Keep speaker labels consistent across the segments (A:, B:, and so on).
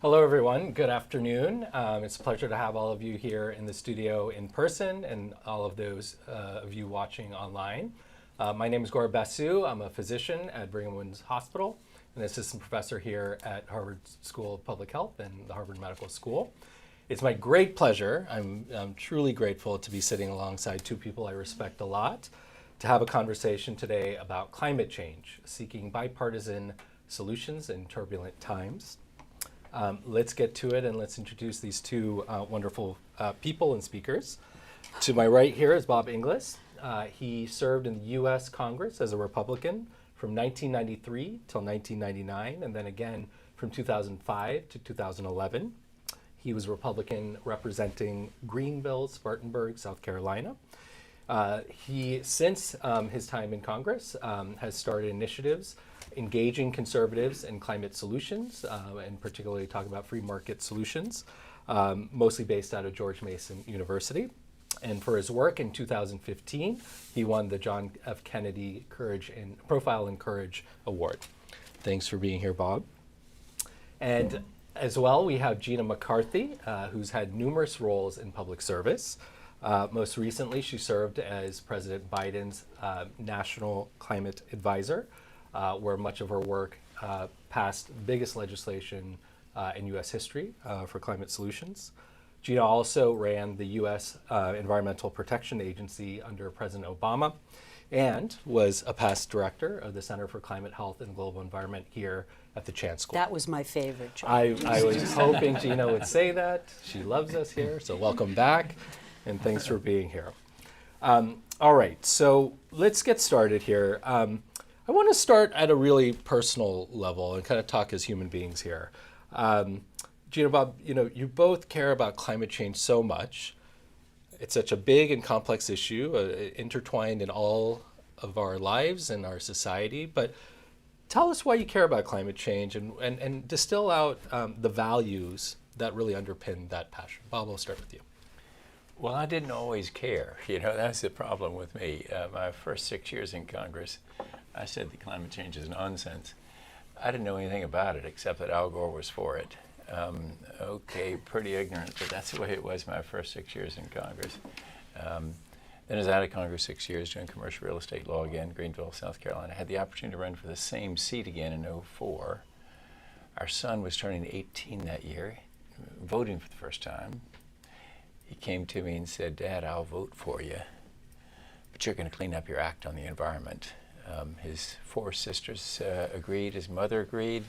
A: Hello, everyone. Good afternoon. It's a pleasure to have all of you here in the studio in person and all of those of you watching online. My name is Gaurab Basu. I'm a physician at Brigham and Women's Hospital, an assistant professor here at Harvard School of Public Health and the Harvard Medical School. It's my great pleasure, I'm truly grateful to be sitting alongside two people I respect a lot, to have a conversation today about climate change, seeking bipartisan solutions in turbulent times. Let's get to it and let's introduce these two wonderful people and speakers. To my right here is Bob Inglis. He served in the US Congress as a Republican from 1993 till 1999, and then again from 2005 to 2011. He was Republican representing Greenville, Spartanburg, South Carolina. He, since his time in Congress, has started initiatives engaging conservatives in climate solutions, and particularly talking about free market solutions, mostly based out of George Mason University. And for his work in 2015, he won the John F. Kennedy Profile in Courage Award. Thanks for being here, Bob. And as well, we have Gina McCarthy, who's had numerous roles in public service. Most recently, she served as President Biden's National Climate Advisor, where much of her work passed the biggest legislation in U.S. history for climate solutions. Gina also ran the U.S. Environmental Protection Agency under President Obama and was a past director of the Center for Climate Health and Global Environment here at the Chan School.
B: That was my favorite job.
A: I was hoping Gina would say that. She loves us here, so welcome back, and thanks for being here. All right, so let's get started here. I want to start at a really personal level and kind of talk as human beings here. Gina, Bob, you both care about climate change so much. It's such a big and complex issue, intertwined in all of our lives and our society. But tell us why you care about climate change and distill out the values that really underpin that passion. Bob, we'll start with you.
C: Well, I didn't always care. That's the problem with me. My first 6 years in Congress, I said that climate change is nonsense. I didn't know anything about it except that Al Gore was for it. Okay, pretty ignorant, but that's the way it was my first 6 years in Congress. Then I was out of Congress 6 years doing commercial real estate law again, Greenville, South Carolina. I had the opportunity to run for the same seat again in '04. Our son was turning 18 that year, voting for the first time. He came to me and said, "Dad, I'll vote for you, but you're going to clean up your act on the environment." His four sisters agreed, his mother agreed.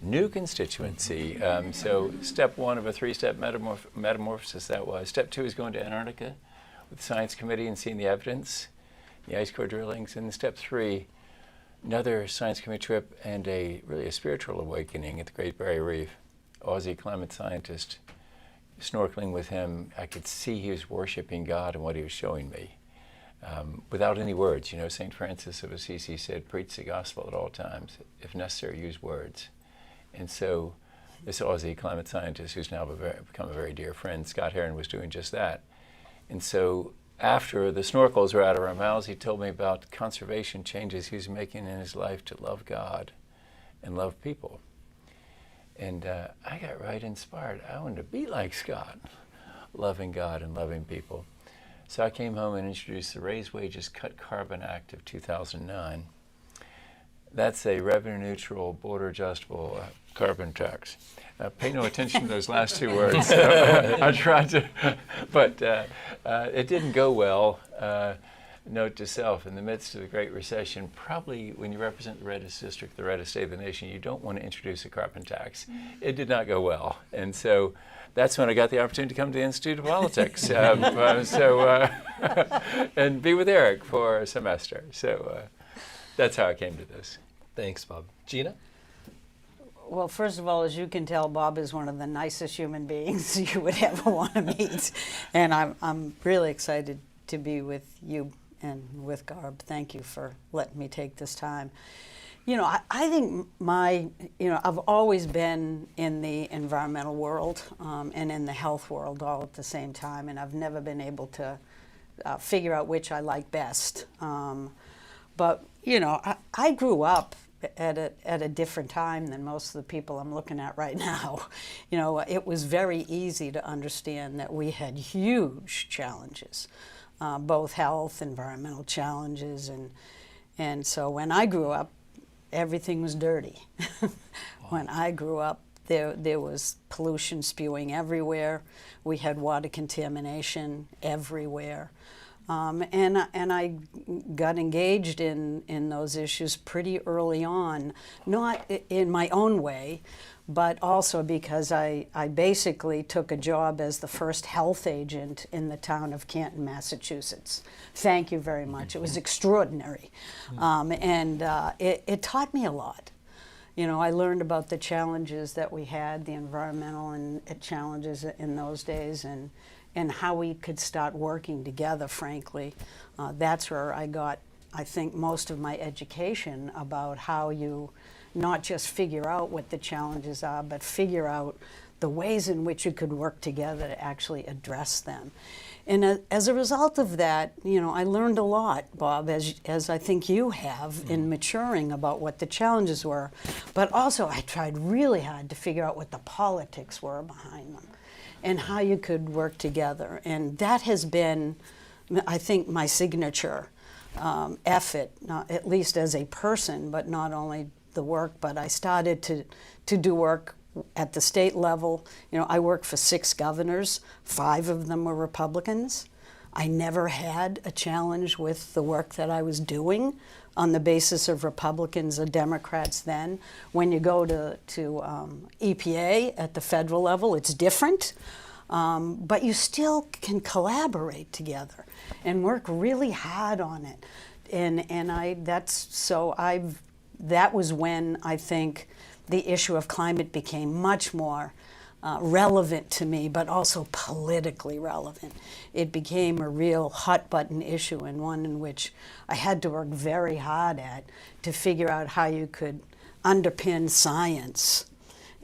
C: New constituency. So step one of a three-step metamorphosis that was. Step two is going to Antarctica with the science committee and seeing the evidence, the ice core drillings. And step three, another science committee trip and really a spiritual awakening at the Great Barrier Reef. Aussie climate scientist, snorkeling with him, I could see he was worshiping God and what he was showing me. Without any words. St. Francis of Assisi said, preach the gospel at all times. If necessary, use words. And so this Aussie climate scientist, who's now become a very dear friend, Scott Heron, was doing just that. And so after the snorkels were out of our mouths, he told me about conservation changes he was making in his life to love God and love people. And I got right inspired. I wanted to be like Scott, loving God and loving people. So I came home and introduced the Raise Wages, Cut Carbon Act of 2009. That's a revenue-neutral, border-adjustable carbon tax. Pay no attention to those last two words. I tried to, but it didn't go well. Note to self, in the midst of the Great Recession, probably when you represent the reddest district, the reddest state of the nation, you don't want to introduce a carbon tax. It did not go well. And so that's when I got the opportunity to come to the Institute of Politics and be with Eric for a semester. So that's how I came to this.
A: Thanks, Bob. Gina?
B: Well, first of all, as you can tell, Bob is one of the nicest human beings you would ever want to meet. And I'm really excited to be with you and with Gaurab. Thank you for letting me take this time. I think I've always been in the environmental world and in the health world all at the same time, and I've never been able to figure out which I like best. But I grew up at a different time than most of the people I'm looking at right now. You know, it was very easy to understand that we had huge challenges, both health, environmental challenges, and so when I grew up, everything was dirty. When I grew up, there was pollution spewing everywhere. We had water contamination everywhere. And I got engaged in those issues pretty early on, not in my own way, but also because I basically took a job as the first health agent in the town of Canton, Massachusetts. Thank you very much. It was extraordinary. It taught me a lot. You know, I learned about the challenges that we had, the environmental and challenges in those days, and how we could start working together, frankly. That's where I got, I think, most of my education about how you not just figure out what the challenges are, but figure out the ways in which you could work together to actually address them. And as a result of that, you know, I learned a lot, Bob, as I think you have, in maturing about what the challenges were. But also, I tried really hard to figure out what the politics were behind them and how you could work together. And that has been, I think, my signature effort, at least as a person, but not only the work, but I started to do work at the state level. You know, I worked for 6 governors. 5 of them were Republicans. I never had a challenge with the work that I was doing on the basis of Republicans or Democrats then. When you go to EPA at the federal level, it's different, but you still can collaborate together and work really hard on it. That was when I think the issue of climate became much more relevant to me, but also politically relevant. It became a real hot button issue, and one in which I had to work very hard at to figure out how you could underpin science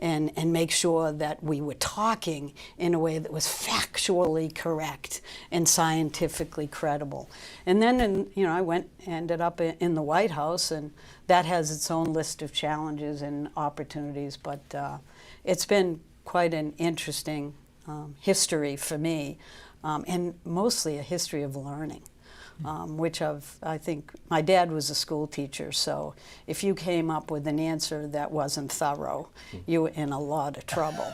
B: and make sure that we were talking in a way that was factually correct and scientifically credible. And then, I ended up in the White House, and that has its own list of challenges and opportunities, but it's been quite an interesting history for me, and mostly a history of learning, which I think my dad was a school teacher, so if you came up with an answer that wasn't thorough, you were in a lot of trouble.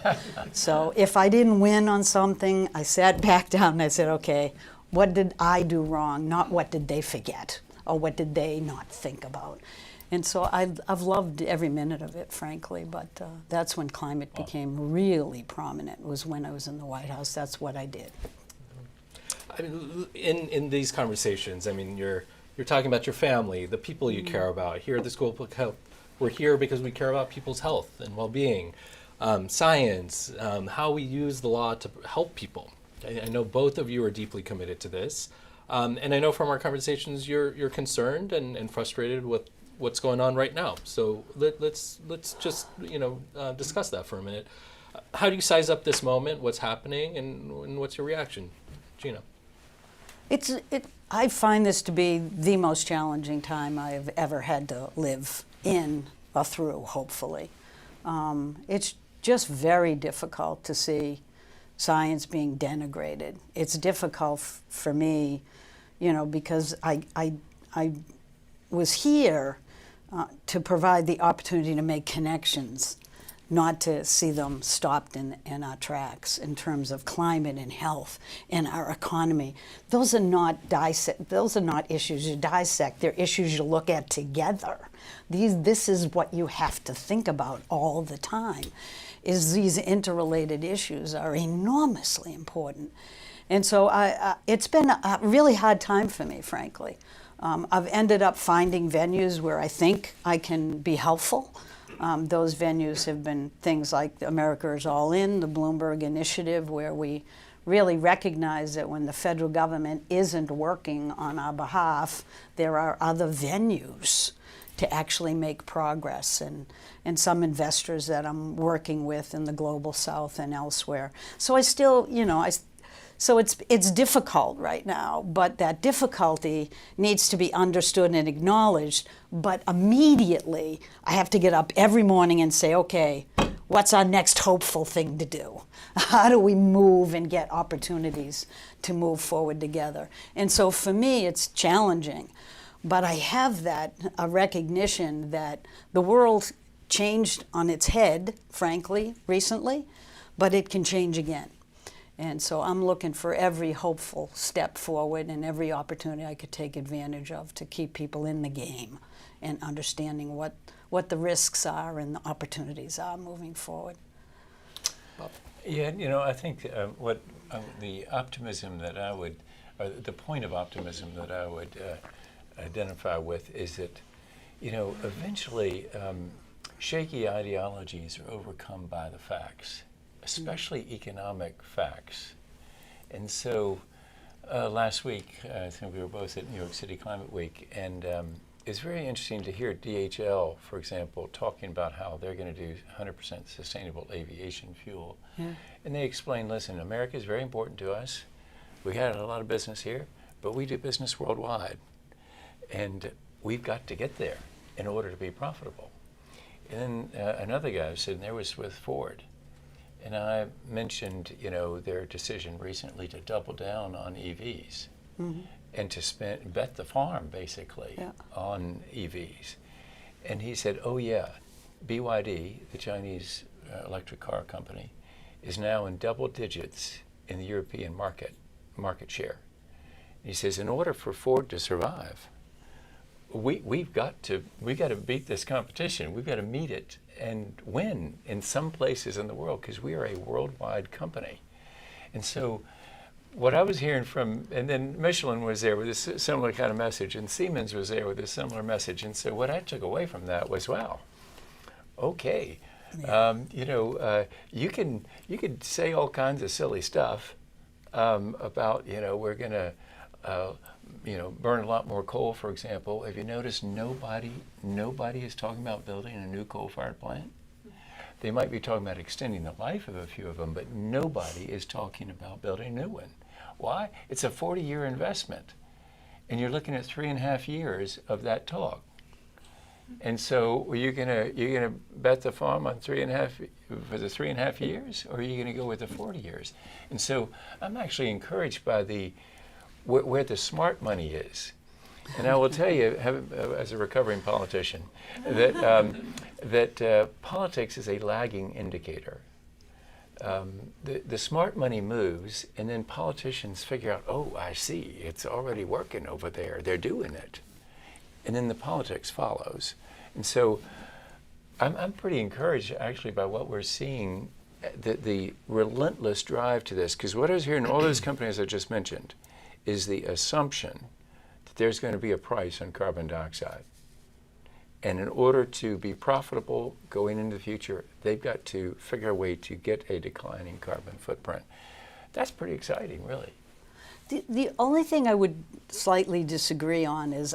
B: So if I didn't win on something, I sat back down and I said, okay, what did I do wrong? Not what did they forget, or what did they not think about? And so I've loved every minute of it, frankly, but that's when climate became really prominent, was when I was in the White House. That's what I did.
A: I mean, in these conversations, I mean, you're talking about your family, the people you care about. Here at the School of Public Health, we're here because we care about people's health and well-being, science, how we use the law to help people. I know both of you are deeply committed to this, and I know from our conversations you're concerned and frustrated with what's going on right now. So let's just discuss that for a minute. How do you size up this moment? What's happening, and what's your reaction, Gina?
B: I find this to be the most challenging time I've ever had to live in or through, hopefully. It's just very difficult to see science being denigrated. It's difficult for me, because I was here to provide the opportunity to make connections, not to see them stopped in our tracks in terms of climate and health and our economy. Those are not issues you dissect. They're issues you look at together. This is what you have to think about all the time, is these interrelated issues are enormously important. And so it's been a really hard time for me, frankly. I've ended up finding venues where I think I can be helpful. Those venues have been things like America is All In, the Bloomberg Initiative, where we really recognize that when the federal government isn't working on our behalf, there are other venues to actually make progress, and some investors that I'm working with in the Global South and elsewhere. So I still, So it's difficult right now, but that difficulty needs to be understood and acknowledged. But immediately, I have to get up every morning and say, okay, what's our next hopeful thing to do? How do we move and get opportunities to move forward together? And so for me, it's challenging. But I have that a recognition that the world changed on its head, frankly, recently, but it can change again. And so I'm looking for every hopeful step forward and every opportunity I could take advantage of to keep people in the game and understanding what the risks are and the opportunities are moving forward.
A: Bob?
C: Yeah, I think what the optimism that I would, or the point of optimism that I would identify with is that, eventually shaky ideologies are overcome by the facts, especially economic facts. And so last week, I think we were both at New York City Climate Week, and it's very interesting to hear DHL, for example, talking about how they're going to do 100% sustainable aviation fuel.
B: Yeah.
C: And they explain, listen, America is very important to us. We had a lot of business here, but we do business worldwide. And we've got to get there in order to be profitable. And then another guy was sitting there was with Ford. And I mentioned, their decision recently to double down on EVs. Mm-hmm. And to bet the farm, basically, on EVs. And he said, oh yeah, BYD, the Chinese electric car company, is now in double digits in the European market share. And he says, in order for Ford to survive, we've got to beat this competition. We've got to meet it and win in some places in the world because we are a worldwide company. And so what I was hearing from, and then Michelin was there with a similar kind of message, and Siemens was there with a similar message. And so what I took away from that was, wow, okay, you can say all kinds of silly stuff about, we're going to, burn a lot more coal, for example. Have you noticed nobody is talking about building a new coal-fired plant? They might be talking about extending the life of a few of them, but nobody is talking about building a new one. Why? It's a 40-year investment, and you're looking at 3.5 years of that talk. And so, you're gonna bet the farm on 3.5 years, or are you gonna go with the 40 years? And so, I'm actually encouraged by where the smart money is. And I will tell you, as a recovering politician, that politics is a lagging indicator. The smart money moves, and then politicians figure out, oh, I see, it's already working over there. They're doing it. And then the politics follows. And so I'm pretty encouraged, actually, by what we're seeing, the relentless drive to this. Because what I was hearing in all those companies I just mentioned is the assumption that there's going to be a price on carbon dioxide. And in order to be profitable going into the future, they've got to figure a way to get a declining carbon footprint. That's pretty exciting, really.
B: The only thing I would slightly disagree on is,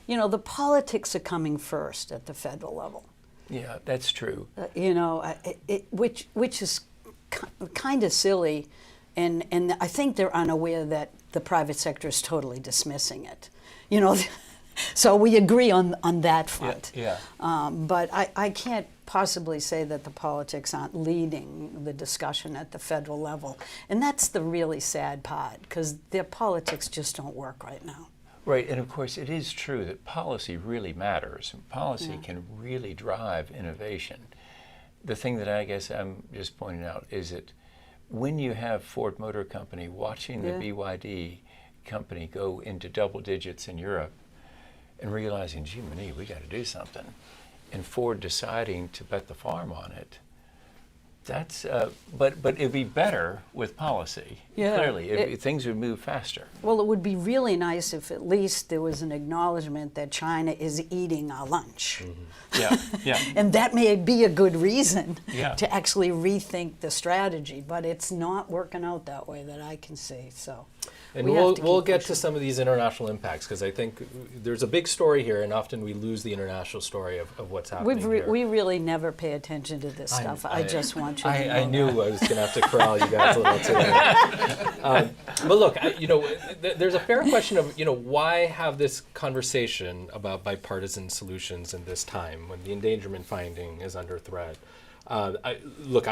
B: the politics are coming first at the federal level.
C: Yeah, that's true.
B: Which is kind of silly, and I think they're unaware that the private sector is totally dismissing it. So we agree on that front.
C: Yeah.
B: But I can't possibly say that the politics aren't leading the discussion at the federal level. And that's the really sad part, because their politics just don't work right now.
C: Right, and of course it is true that policy really matters. Policy can really drive innovation. The thing that I guess I'm just pointing out is that when you have Ford Motor Company watching the BYD company go into double digits in Europe, and realizing, gee, we got to do something, and Ford deciding to bet the farm on it. That's, but it'd be better with policy.
B: Yeah,
C: Clearly, things would move faster.
B: Well, it would be really nice if at least there was an acknowledgement that China is eating our lunch.
C: Mm-hmm. Yeah.
B: And that may be a good reason
C: Yeah.
B: to actually rethink the strategy, but it's not working out that way that I can see. So
A: And
B: We have to
A: we'll
B: keep
A: get
B: pushing.
A: to some of these international impacts, because I think there's a big story here, and often we lose the international story of what's happening here.
B: We really never pay attention to this stuff. I just want you to know
A: I knew
B: that.
A: I was going to have to corral you guys a little today. But look, there's a fair question of, why have this conversation about bipartisan solutions in this time when the endangerment finding is under threat? I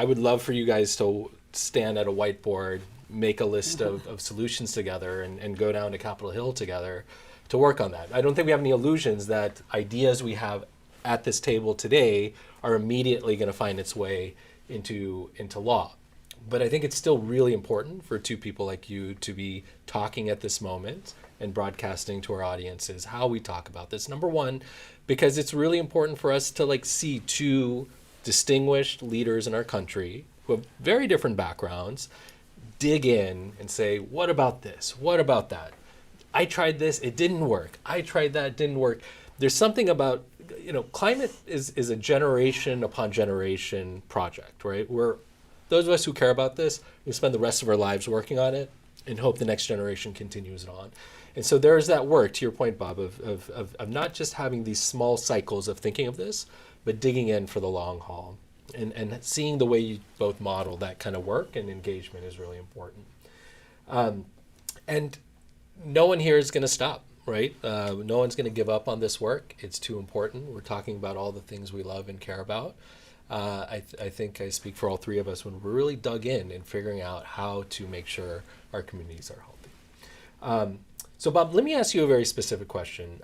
A: would love for you guys to stand at a whiteboard, make a list of solutions together, and go down to Capitol Hill together to work on that. I don't think we have any illusions that ideas we have at this table today are immediately going to find its way into law. But I think it's still really important for two people like you to be talking at this moment and broadcasting to our audiences how we talk about this. Number one, because it's really important for us to see two distinguished leaders in our country who have very different backgrounds dig in and say, what about this? What about that? I tried this, it didn't work. I tried that, it didn't work. There's something about, climate is a generation upon generation project, right? Where those of us who care about this, we spend the rest of our lives working on it and hope the next generation continues it on. And so there's that work, to your point, Bob, of not just having these small cycles of thinking of this, but digging in for the long haul. And seeing the way you both model that kind of work and engagement is really important. And no one here is going to stop, right? No one's going to give up on this work. It's too important. We're talking about all the things we love and care about. I think I speak for all three of us when we're really dug in figuring out how to make sure our communities are healthy. So Bob, let me ask you a very specific question.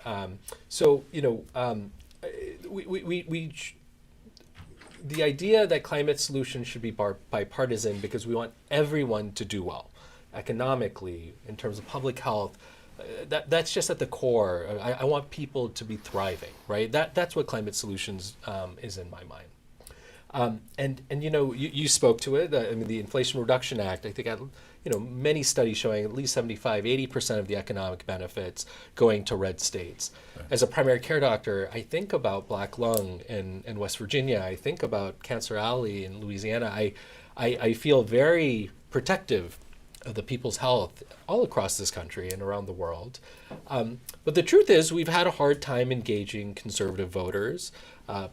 A: The idea that climate solutions should be bipartisan because we want everyone to do well, economically, in terms of public health, that's just at the core. I want people to be thriving, right? That's what climate solutions is in my mind. You spoke to it. The Inflation Reduction Act, I think had many studies showing at least 75-80% of the economic benefits going to red states. Right. As a primary care doctor, I think about Black Lung in West Virginia. I think about Cancer Alley in Louisiana. I feel very protective of the people's health all across this country and around the world. But the truth is, we've had a hard time engaging conservative voters.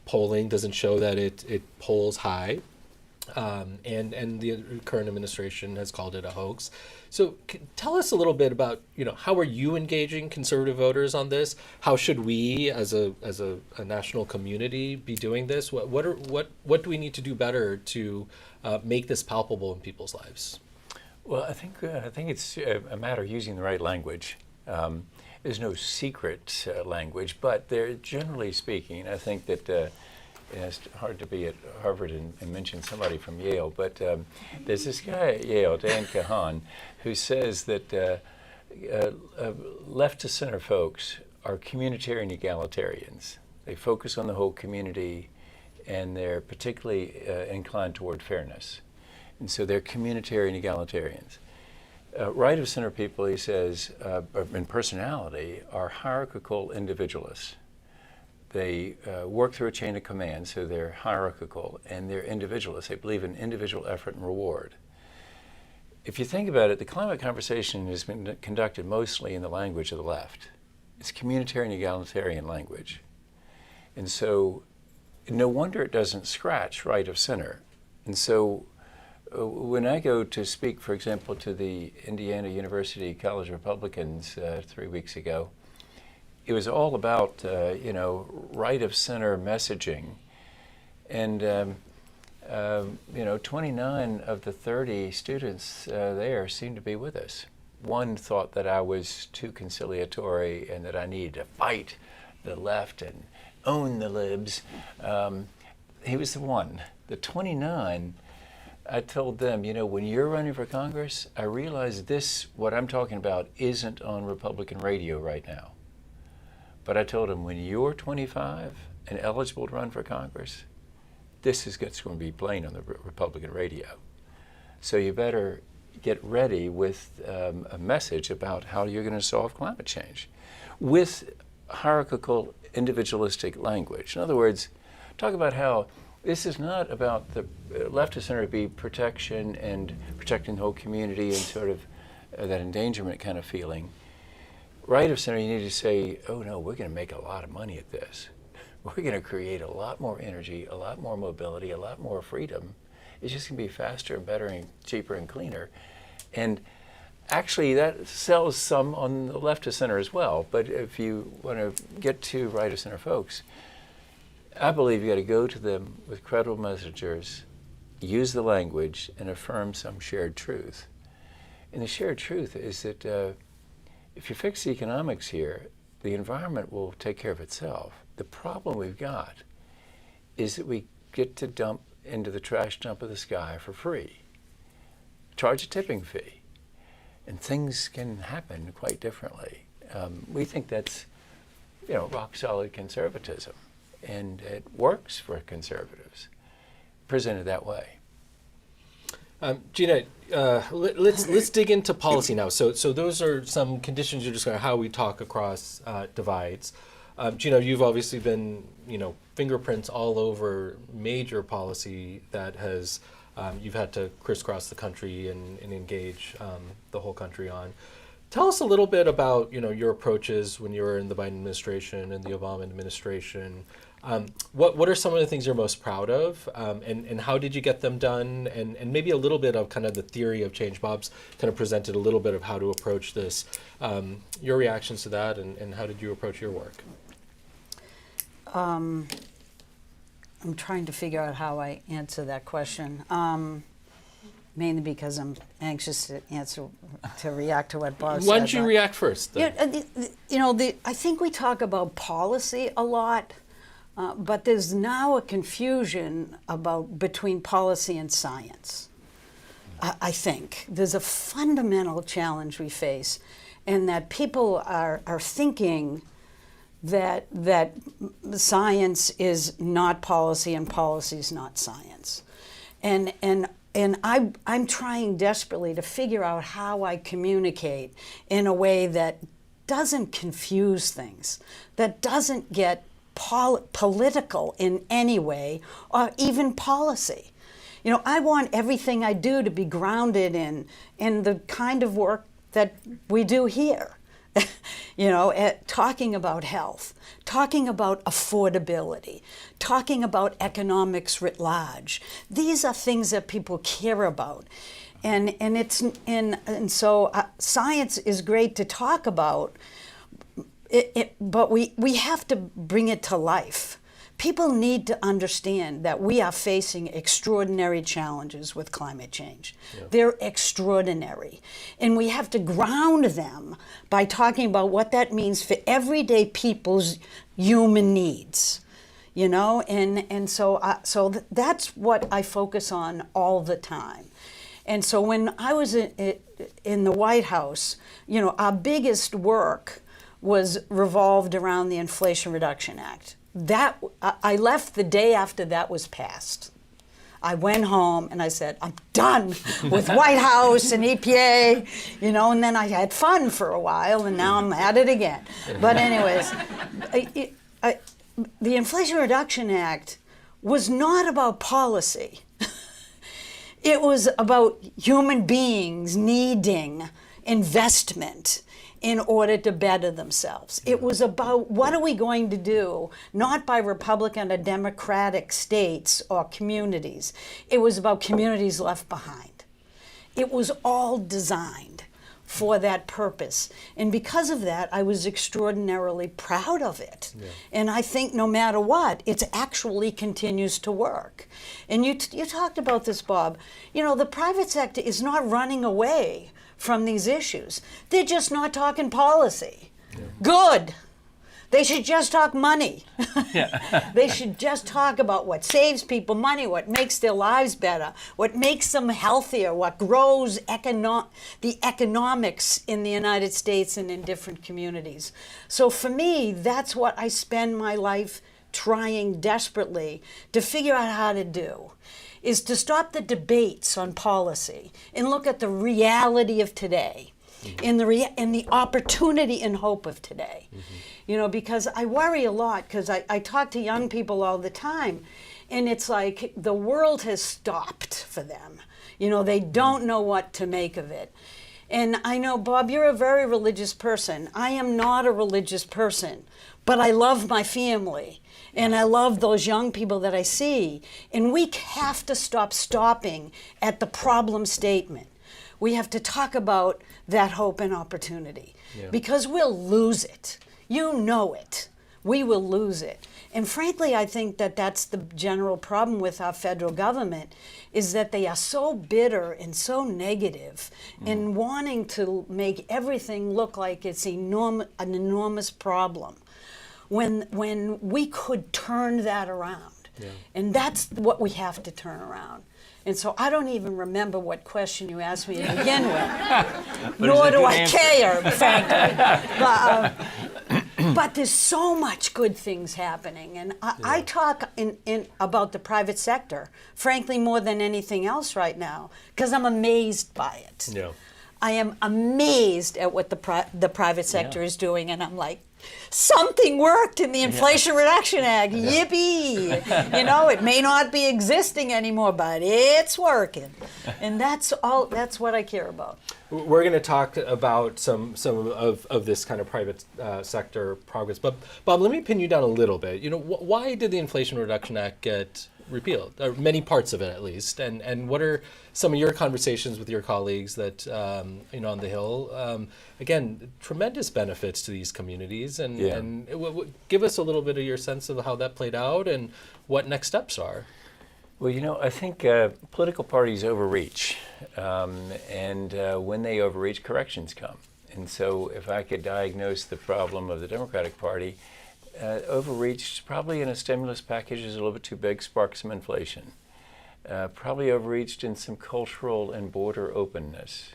A: Polling doesn't show that it polls high. And the current administration has called it a hoax. So tell us a little bit about, how are you engaging conservative voters on this? How should we, as a national community, be doing this? What do we need to do better to make this palpable in people's lives?
C: Well, I think it's a matter of using the right language. There's no secret language, but generally speaking, I think that it's hard to be at Harvard and mention somebody from Yale, but there's this guy at Yale, Dan Kahan, who says that left to center folks are communitarian egalitarians. They focus on the whole community, and they're particularly inclined toward fairness. And so they're communitarian egalitarians. Right of center people, he says, in personality, are hierarchical individualists. They work through a chain of command, so they're hierarchical, and they're individualists. They believe in individual effort and reward. If you think about it, the climate conversation has been conducted mostly in the language of the left. It's communitarian egalitarian language. And so no wonder it doesn't scratch right of center. And so when I go to speak, for example, to the Indiana University College Republicans 3 weeks ago, it was all about, right of center messaging. And, 29 of the 30 students there seemed to be with us. One thought that I was too conciliatory and that I needed to fight the left and own the libs. He was the one. The 29, I told them, when you're running for Congress, I realize what I'm talking about isn't on Republican radio right now. But I told him, when you're 25 and eligible to run for Congress, this is what's going to be playing on the Republican radio. So you better get ready with a message about how you're going to solve climate change with hierarchical, individualistic language. In other words, talk about how this is not about the left of center be protection and protecting the whole community and sort of that endangerment kind of feeling, right of center, you need to say, oh no, we're going to make a lot of money at this. We're going to create a lot more energy, a lot more mobility, a lot more freedom. It's just going to be faster and better and cheaper and cleaner. And actually, that sells some on the left of center as well. But if you want to get to right of center folks, I believe you got to go to them with credible messengers, use the language, and affirm some shared truth. And the shared truth is that if you fix the economics here, the environment will take care of itself. The problem we've got is that we get to dump into the trash dump of the sky for free, charge a tipping fee, and things can happen quite differently. We think that's, rock solid conservatism, and it works for conservatives, presented that way.
A: Gina, let's dig into policy now. So those are some conditions you're describing how we talk across divides. Gina, you've obviously been, fingerprints all over major policy that has you've had to crisscross the country and engage the whole country on. Tell us a little bit about, your approaches when you were in the Biden administration and the Obama administration. What are some of the things you're most proud of, and how did you get them done, and maybe a little bit of kind of the theory of change. Bob's kind of presented a little bit of how to approach this. Your reactions to that, and how did you approach your work?
B: I'm trying to figure out how I answer that question, mainly because I'm anxious to react to what Bob said.
A: Why don't you react first?
B: I think we talk about policy a lot. But there's now a confusion between policy and science. I think there's a fundamental challenge we face, and that people are thinking that science is not policy and policy is not science, and I'm trying desperately to figure out how I communicate in a way that doesn't confuse things, that doesn't get political in any way, or even policy. I want everything I do to be grounded in the kind of work that we do here. Talking about health, talking about affordability, talking about economics writ large. These are things that people care about. So science is great to talk about, but we have to bring it to life. People need to understand that we are facing extraordinary challenges with climate change. Yeah. They're extraordinary. And we have to ground them by talking about what that means for everyday people's human needs. So that's what I focus on all the time. And so when I was in the White House, our biggest work was revolved around the Inflation Reduction Act. I left the day after that was passed. I went home and I said, I'm done with White House and EPA, and then I had fun for a while, and now I'm at it again. But anyways, the Inflation Reduction Act was not about policy. It was about human beings needing investment in order to better themselves. It was about what are we going to do, not by Republican or Democratic states or communities. It was about communities left behind. It was all designed for that purpose. And because of that, I was extraordinarily proud of it. Yeah. And I think no matter what, it actually continues to work. And you talked about this, Bob. The private sector is not running away from these issues. They're just not talking policy. Yeah. Good. They should just talk money. Yeah. They should just talk about what saves people money, what makes their lives better, what makes them healthier, what grows the economics in the United States and in different communities. So for me, that's what I spend my life trying desperately to figure out how to do, is to stop the debates on policy and look at the reality of today, and the opportunity and hope of today. Because I worry a lot, because I talk to young people all the time, and it's like the world has stopped for them. They don't know what to make of it. And I know, Bob, you're a very religious person. I am not a religious person, but I love my family. And I love those young people that I see. And we have to stop stopping at the problem statement. We have to talk about that hope and opportunity, because we'll lose it. You know it. We will lose it. And frankly, I think that that's the general problem with our federal government, is that they are so bitter and so negative and wanting to make everything look like it's an enormous problem, when we could turn that around. And that's what we have to turn around. And so I don't even remember what question you asked me to begin with, nor do I care, frankly. But there's so much good things happening. And I talk in about the private sector, frankly, more than anything else right now, because I'm amazed by it.
A: Yeah.
B: I am amazed at what the private sector is doing, and I'm like, something worked in the Inflation Reduction Act. Yippee! You know, it may not be existing anymore, but it's working. And that's what I care about.
A: We're going to talk about some of this kind of private sector progress. But Bob, let me pin you down a little bit. You know, why did the Inflation Reduction Act get repealed? Or many parts of it, at least. And what are some of your conversations with your colleagues that on the Hill? Again, tremendous benefits to these communities. And give us a little bit of your sense of how that played out and what next steps are.
C: Well, I think political parties overreach, and when they overreach, corrections come. And so if I could diagnose the problem of the Democratic Party, overreach probably in a stimulus package is a little bit too big, spark some inflation. Probably overreached in some cultural and border openness.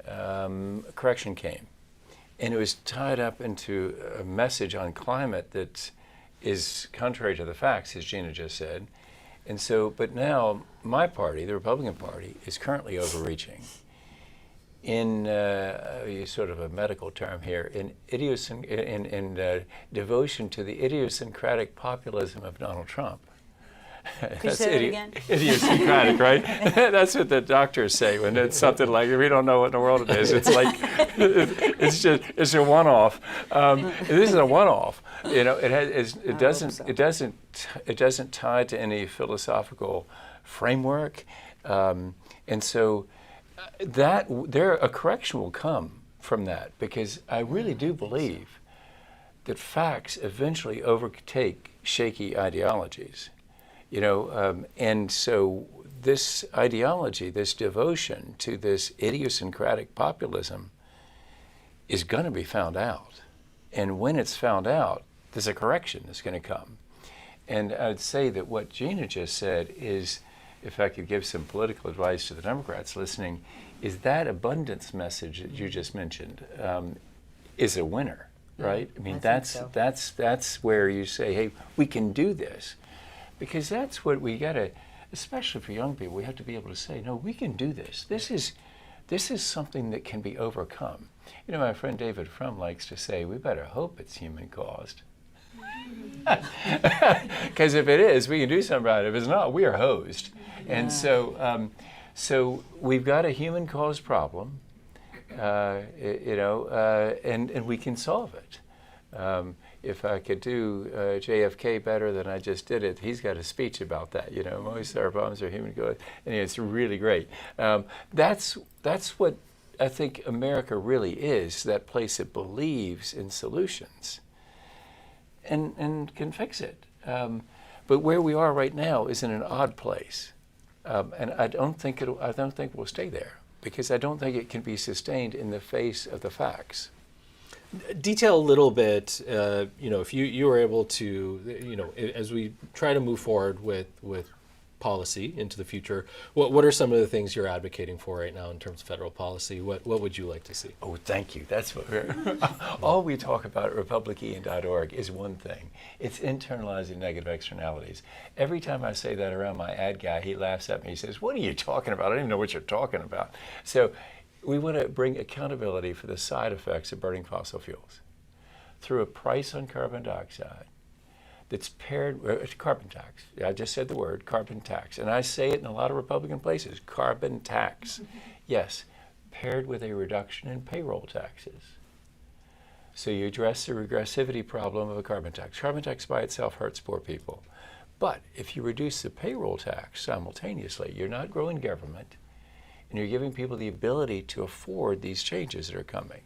C: Correction came. And it was tied up into a message on climate that is contrary to the facts, as Gina just said. And so, but now my party, the Republican Party, is currently overreaching in sort of a medical term here, in devotion to the idiosyncratic populism of Donald Trump.
B: Could you say that again?
C: Idiosyncratic, right? That's what the doctors say when it's something like, we don't know what in the world it is. It's like, it's a one-off. This is a one-off. You know, it doesn't tie to any philosophical framework, and so a correction will come from that, because I really do believe that facts eventually overtake shaky ideologies. And so this ideology, this devotion to this idiosyncratic populism is going to be found out. And when it's found out, there's a correction that's going to come. And I'd say that what Gina just said is, if I could give some political advice to the Democrats listening, is that abundance message that you just mentioned is a winner, right? I mean, that's where you say, hey, we can do this. Because that's what we got to, especially for young people, we have to be able to say, no, we can do this. This is something that can be overcome. You know, my friend David Frum likes to say, we better hope it's human caused. Because if it is, we can do something about it. If it's not, we are hosed. Yeah. And so we've got a human caused problem, and we can solve it. If I could do JFK better than I just did it, he's got a speech about that. Most of our problems are human caused, and it's really great. That's what I think America really is, that place that believes in solutions and can fix it. But where we are right now is in an odd place, and I don't think we'll stay there, because I don't think it can be sustained in the face of the facts.
A: Detail a little bit, if you were able to, as we try to move forward with policy into the future, what are some of the things you're advocating for right now in terms of federal policy? What would you like to see?
C: Oh, thank you. That's what all we talk about at republican.org is one thing. It's internalizing negative externalities. Every time I say that around my ad guy, he laughs at me. He says, "What are you talking about? I don't even know what you're talking about." So we want to bring accountability for the side effects of burning fossil fuels through a price on carbon dioxide that's paired with carbon tax. I just said the word carbon tax, and I say it in a lot of Republican places, carbon tax. Yes, paired with a reduction in payroll taxes. So you address the regressivity problem of a carbon tax. Carbon tax by itself hurts poor people. But if you reduce the payroll tax simultaneously, you're not growing government, and you're giving people the ability to afford these changes that are coming.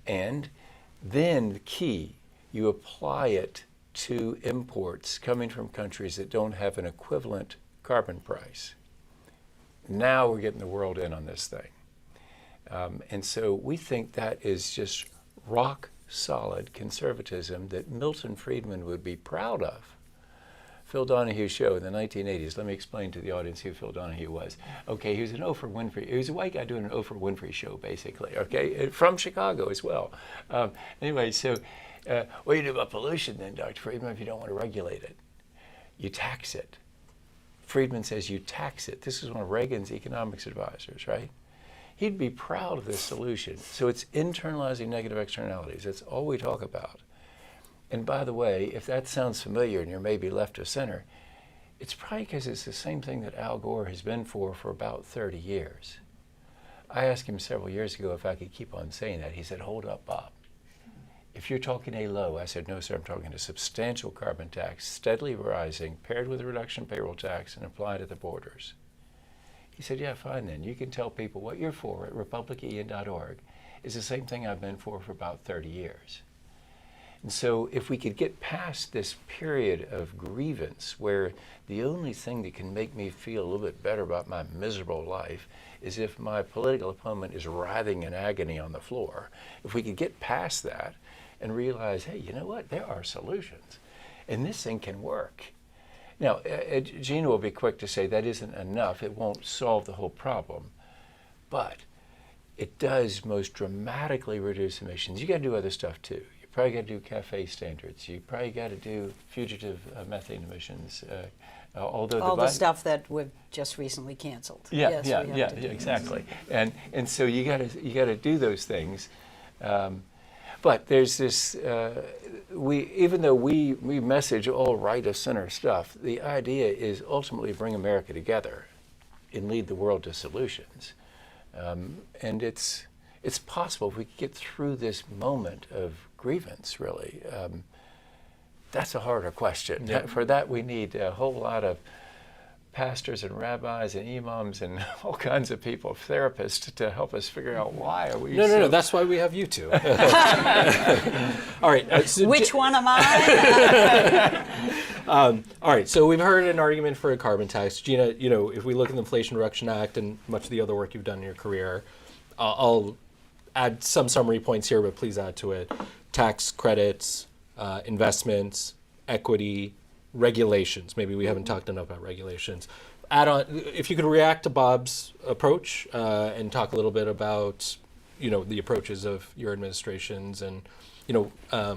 C: And then the key, you apply it to imports coming from countries that don't have an equivalent carbon price. Now we're getting the world in on this thing. And so we think that is just rock solid conservatism that Milton Friedman would be proud of. Phil Donahue's show in the 1980s, let me explain to the audience who Phil Donahue was. Okay, he was an Oprah Winfrey, he was a white guy doing an Oprah Winfrey show, basically, okay, from Chicago as well. Anyway, so what do you do about pollution then, Dr. Friedman, if you don't want to regulate it? You tax it. Friedman says you tax it. This is one of Reagan's economics advisors, right? He'd be proud of this solution. So it's internalizing negative externalities. That's all we talk about. And by the way, if that sounds familiar and you're maybe left of center, it's probably because it's the same thing that Al Gore has been for about 30 years. I asked him several years ago if I could keep on saying that. He said, hold up, Bob. If you're talking a low, I said, no, sir, I'm talking a substantial carbon tax, steadily rising, paired with a reduction in payroll tax and applied at the borders. He said, yeah, fine then. You can tell people what you're for at republican.org is the same thing I've been for about 30 years. And so if we could get past this period of grievance where the only thing that can make me feel a little bit better about my miserable life is if my political opponent is writhing in agony on the floor, if we could get past that and realize, hey, you know what? There are solutions, and this thing can work. Now, Gina will be quick to say that isn't enough. It won't solve the whole problem, but it does most dramatically reduce emissions. You got to do other stuff too. You probably got to do CAFE standards. You probably got to do fugitive methane emissions. Although
B: all the stuff that we've just recently canceled.
C: Yeah,
B: yes,
C: exactly. And so you got to do those things. But there's this, even though we message all right of center stuff, the idea is ultimately bring America together and lead the world to solutions. And it's possible if we could get through this moment of grievance, really. That's a harder question. Yeah. For that, we need a whole lot of pastors and rabbis and imams and all kinds of people, therapists, to help us figure out why are we
A: No, that's why we have you two. All right.
B: Which one am I?
A: All right, so we've heard an argument for a carbon tax. Gina, if we look at the Inflation Reduction Act and much of the other work you've done in your career, I'll add some summary points here, but please add to it. Tax credits, investments, equity, regulations. Maybe we haven't talked enough about regulations. Add on, if you could react to Bob's approach and talk a little bit about, the approaches of your administrations and, how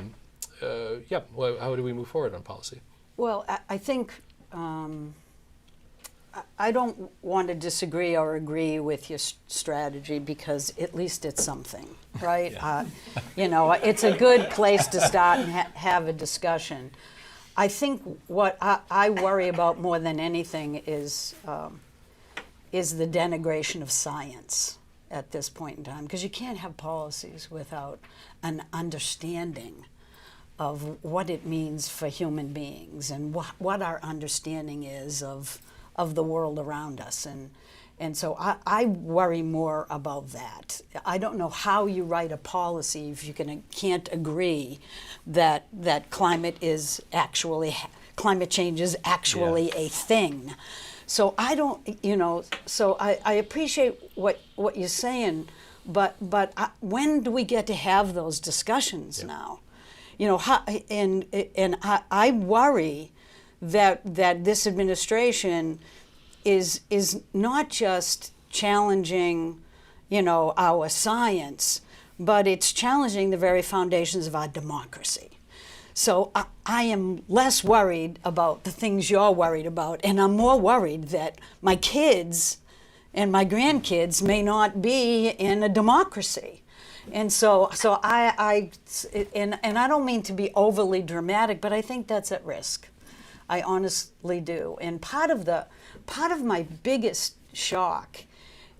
A: do we move forward on policy?
B: Well, I think I don't want to disagree or agree with your strategy because at least it's something, right? It's a good place to start and have a discussion. I think what I worry about more than anything is the denigration of science at this point in time, because you can't have policies without an understanding of what it means for human beings and what our understanding is of the world around us. And so I worry more about that. I don't know how you write a policy if you can't agree that climate change is actually a thing. So I don't, so I appreciate what you're saying, but when do we get to have those discussions now? I worry that this administration is not just challenging, our science, but it's challenging the very foundations of our democracy. So I am less worried about the things you're worried about, and I'm more worried that my kids and my grandkids may not be in a democracy. And so I don't mean to be overly dramatic, but I think that's at risk. I honestly do. And part of my biggest shock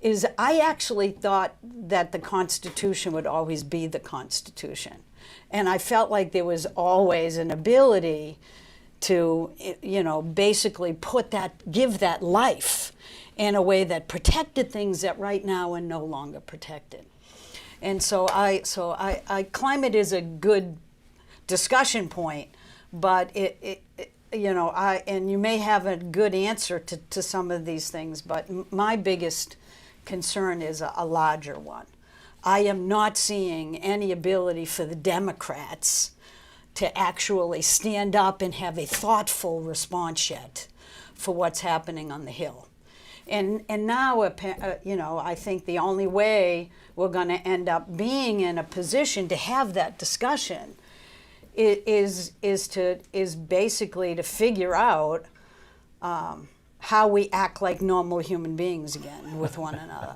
B: is I actually thought that the Constitution would always be the Constitution. And I felt like there was always an ability to, basically give that life in a way that protected things that right now are no longer protected. And so climate is a good discussion point, but and you may have a good answer to some of these things, but my biggest concern is a larger one. I am not seeing any ability for the Democrats to actually stand up and have a thoughtful response yet for what's happening on the Hill. And now, I think the only way we're going to end up being in a position to have that discussion is basically to figure out how we act like normal human beings again with one another.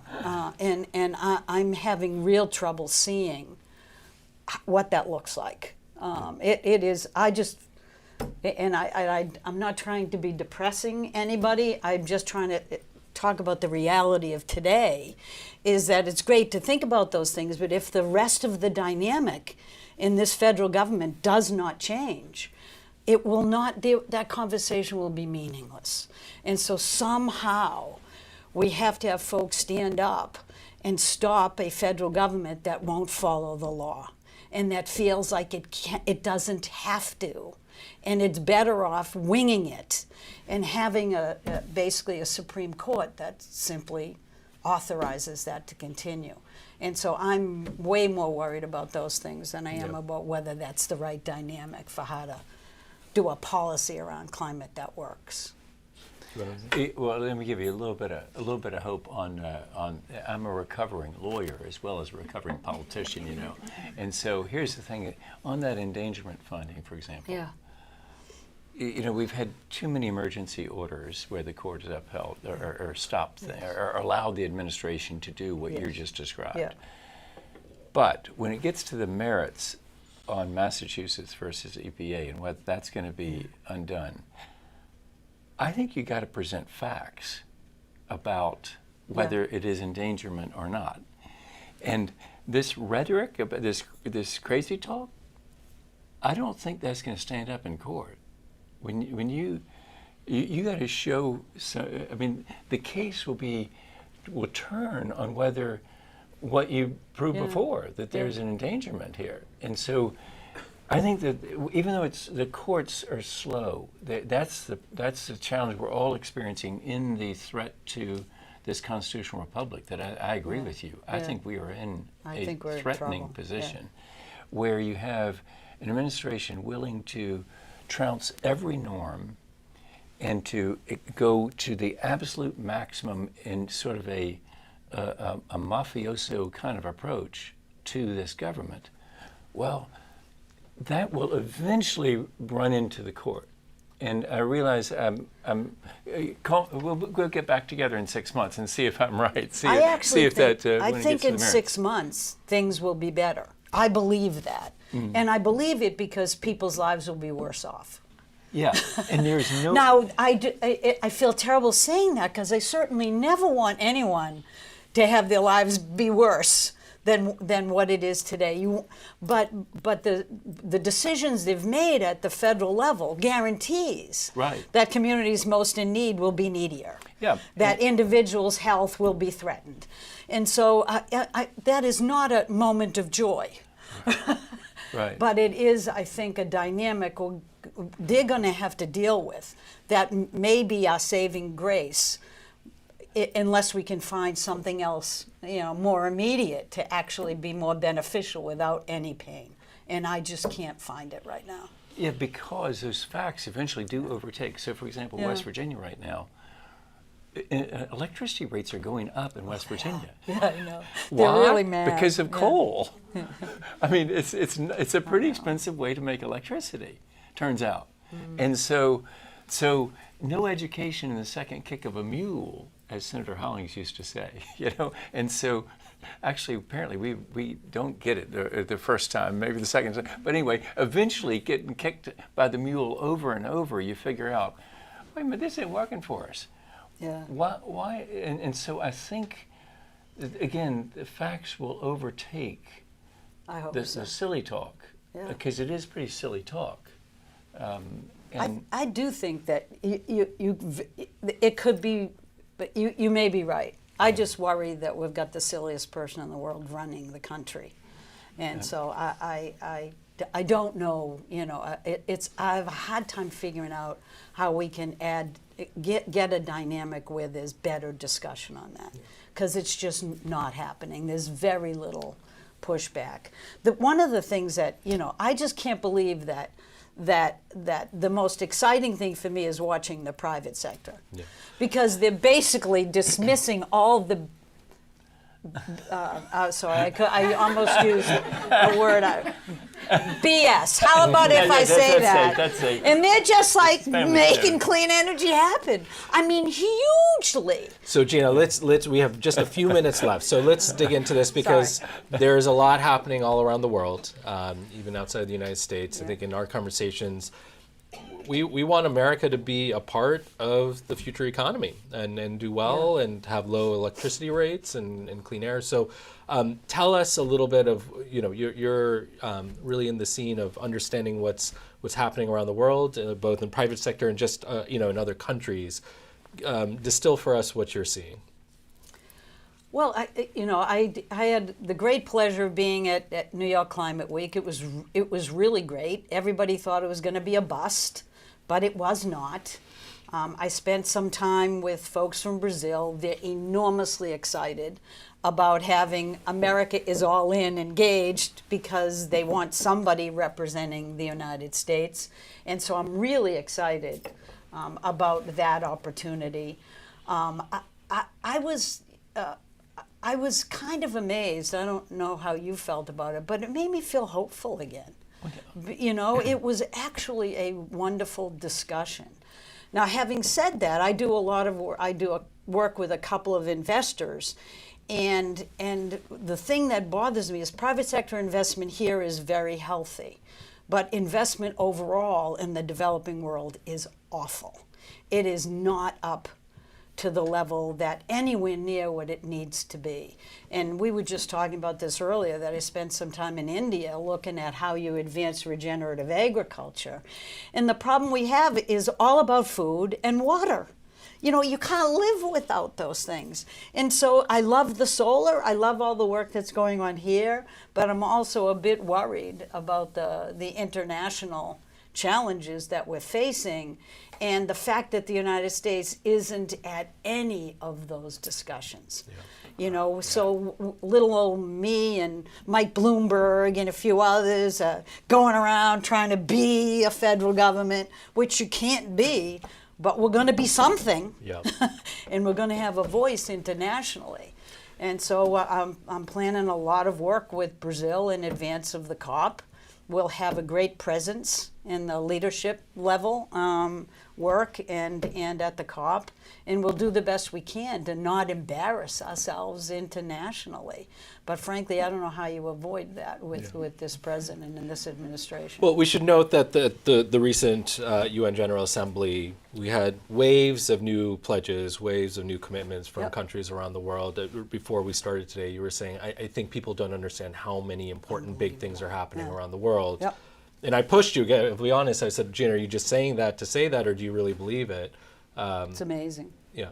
B: I'm having real trouble seeing what that looks like. It is. I'm not trying to be depressing anybody. I'm just trying to talk about the reality of today. Is that it's great to think about those things, but if the rest of the dynamic in this federal government does not change, it will not. That conversation will be meaningless. And so somehow we have to have folks stand up and stop a federal government that won't follow the law and that feels like it doesn't have to, and it's better off winging it and having basically a Supreme Court that simply authorizes that to continue. And so I'm way more worried about those things than I am about whether that's the right dynamic for how to do a policy around climate that works.
C: Well, let me give you a little bit of hope on. I'm a recovering lawyer as well as a recovering politician, and so here's the thing: on that endangerment funding, for example, we've had too many emergency orders where the court has upheld or stopped or allowed the administration to do what you just described. Yeah. But when it gets to the merits on Massachusetts versus EPA and what that's going to be undone, I think you got to present facts about whether it is endangerment or not. And this rhetoric about this crazy talk, I don't think that's going to stand up in court. When you got to show. The case will turn on whether what you proved before, that there's an endangerment here. And so I think that even though the courts are slow, that's the challenge we're all experiencing in the threat to this constitutional republic. That I agree with you. I think we are in a threatening position where you have an administration willing to trounce every norm and to go to the absolute maximum in sort of a mafioso kind of approach to this government. Well, that will eventually run into the court. And I realize we'll get back together in 6 months and see if I'm right.
B: I think in 6 months things will be better. I believe that. Mm-hmm. And I believe it because people's lives will be worse off.
C: Yeah, and there's no...
B: Now, I feel terrible saying that because I certainly never want anyone to have their lives be worse than what it is today. But the decisions they've made at the federal level guarantees that communities most in need will be needier.
C: Yeah.
B: That individuals' health will be threatened. And so that is not a moment of joy.
C: Right.
B: But it is, I think, a dynamic they're going to have to deal with that may be our saving grace unless we can find something else, more immediate to actually be more beneficial without any pain. And I just can't find it right now.
C: Yeah, because those facts eventually do overtake. So, for example, West Virginia right now, electricity rates are going up in West Virginia.
B: Yeah, I know.
C: Why?
B: They're really mad.
C: Because of coal. I mean, it's a pretty expensive way to make electricity, turns out. Mm. And so no education in the second kick of a mule, as Senator Hollings used to say, And so, actually, apparently, we don't get it the first time, maybe the second time. But anyway, eventually, getting kicked by the mule over and over, you figure out, wait a minute, this isn't working for us.
B: Yeah.
C: Why? And so I think again, the facts will overtake
B: I hope
C: the
B: so.
C: silly talk,
B: Yeah.
C: because it is pretty silly talk. And
B: I do think that it could be, but you may be right. I just worry that we've got the silliest person in the world running the country, and so I don't know. You know, I have a hard time figuring out how we can get a dynamic where there's better discussion on that, because it's just not happening. There's very little pushback. One of the things that, you know, I just can't believe that the most exciting thing for me is watching the private sector, because they're basically dismissing all the sorry, I almost used a word. BS. How about if I say that? And they're just like making clean energy happen. I mean, hugely.
A: So Gina, let's we have just a few minutes left. So let's dig into this, because there's a lot happening all around the world, even outside the United States. I think in our conversations, we want America to be a part of the future economy and do well and have low electricity rates and clean air. So tell us a little bit of, you know, you're really in the scene of understanding what's happening around the world, both in private sector and just, you know, in other countries. Distill for us what you're seeing.
B: Well, I had the great pleasure of being at New York Climate Week. It was really great. Everybody thought it was going to be a bust, but it was not. I spent some time with folks from Brazil. They're enormously excited about having America is all in engaged, because they want somebody representing the United States. And so I'm really excited about that opportunity. I was kind of amazed. I don't know how you felt about it, but it made me feel hopeful again. You know, it was actually a wonderful discussion. Now, having said that, I do a lot of work. I do work with a couple of investors, and the thing that bothers me is private sector investment here is very healthy, but investment overall in the developing world is awful. It is not up to the level that anywhere near what it needs to be. And we were just talking about this earlier, that I spent some time in India looking at how you advance regenerative agriculture. And the problem we have is all about food and water. You know, you can't live without those things. And so I love the solar, I love all the work that's going on here, but I'm also a bit worried about the international challenges that we're facing, and the fact that the United States isn't at any of those discussions. You know, so little old me and Mike Bloomberg and a few others going around trying to be a federal government, which you can't be, but we're going to be something, and we're going to have a voice internationally. And so I'm planning a lot of work with Brazil in advance of the COP. We'll have a great presence in the leadership level work and at the COP, and we'll do the best we can to not embarrass ourselves internationally. But frankly, I don't know how you avoid that with this president and this administration.
A: Well, we should note that the recent UN General Assembly, we had waves of new pledges, waves of new commitments from countries around the world. Before we started today, you were saying, I think people don't understand how many important big things are happening around the world. And I pushed you, to be honest, I said, Gina, are you just saying that to say that, or do you really believe it?
B: It's amazing.
A: Yeah.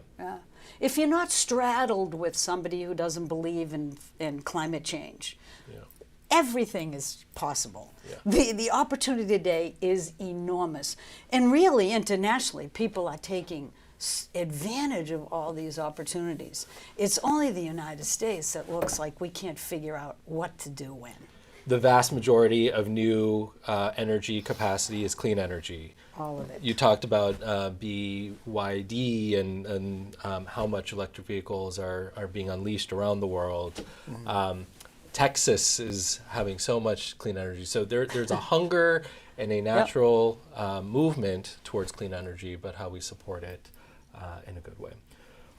B: If you're not straddled with somebody who doesn't believe in climate change, everything is possible. The opportunity today is enormous. And really, internationally, people are taking advantage of all these opportunities. It's only the United States that looks like we can't figure out what to do when.
A: The vast majority of new energy capacity is clean energy.
B: All of it.
A: You talked about BYD and how much electric vehicles are being unleashed around the world. Texas is having so much clean energy. So there's a hunger and a natural movement towards clean energy, but how we support it in a good way.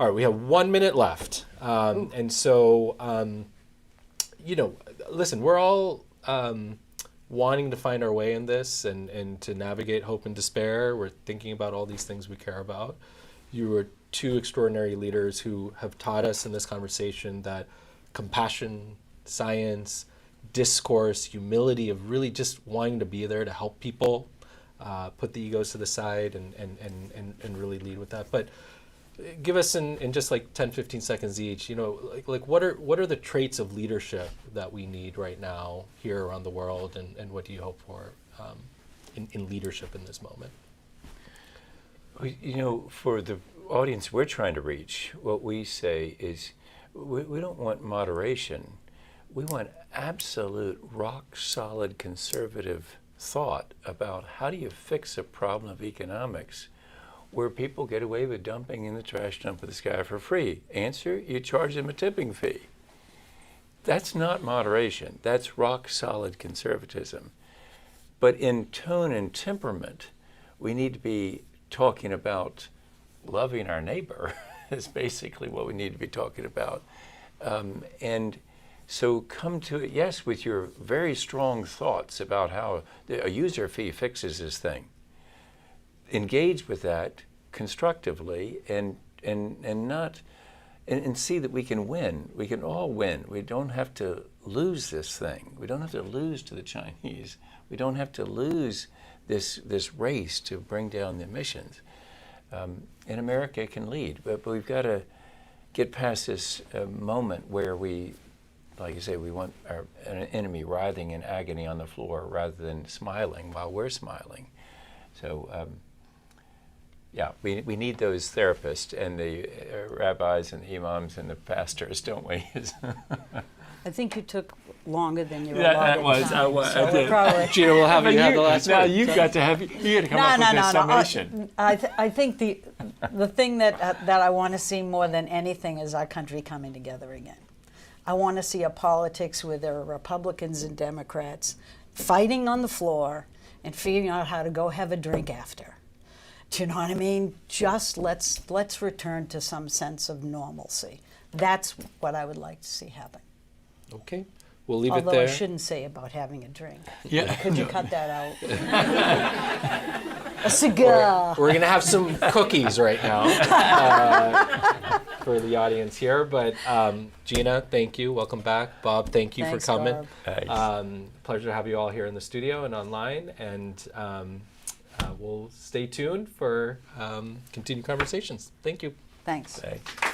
A: All right, we have 1 minute left. And so, you know, listen, we're all wanting to find our way in this and to navigate hope and despair. We're thinking about all these things we care about. You are two extraordinary leaders who have taught us in this conversation that compassion, science, discourse, humility of really just wanting to be there to help people, put the egos to the side and really lead with that. But give us in just like 10, 15 seconds each, like what are the traits of leadership that we need right now here around the world, and what do you hope for in leadership in this moment?
C: For the audience we're trying to reach, what we say is we don't want moderation. We want absolute rock-solid conservative thought about how do you fix a problem of economics where people get away with dumping in the trash dump of the sky for free. Answer, you charge them a tipping fee. That's not moderation. That's rock-solid conservatism. But in tone and temperament, we need to be talking about loving our neighbor is basically what we need to be talking about. And so come to it, yes, with your very strong thoughts about how a user fee fixes this thing. Engage with that constructively and see that we can win. We can all win. We don't have to lose this thing. We don't have to lose to the Chinese. We don't have to lose this race to bring down the emissions. And America can lead, but we've got to get past this moment where we, like you say, we want an enemy writhing in agony on the floor rather than smiling while we're smiling. So, we need those therapists and the rabbis and the imams and the pastors, don't we?
B: I think you took longer than you
C: Yeah,
B: allotted
C: that was.
B: time.
C: I did.
B: Probably,
A: Gina, we'll have you have the last
C: now
A: word.
C: you've got to come up with this summation.
B: I think the thing that I want to see more than anything is our country coming together again. I want to see a politics where there are Republicans and Democrats fighting on the floor and figuring out how to go have a drink after. Do you know what I mean? Just let's return to some sense of normalcy. That's what I would like to see happen.
A: Okay, we'll leave
B: Although
A: it there.
B: I shouldn't say about having a drink.
C: Yeah.
B: Could you cut that out? A cigar.
A: We're going to have some cookies right now for the audience here. But Gina, thank you. Welcome back. Bob, thank you
B: Thanks,
A: for coming.
C: Thanks.
A: Pleasure to have you all here in the studio and online. And we'll stay tuned for continued conversations. Thank you.
B: Thanks.
C: Thanks.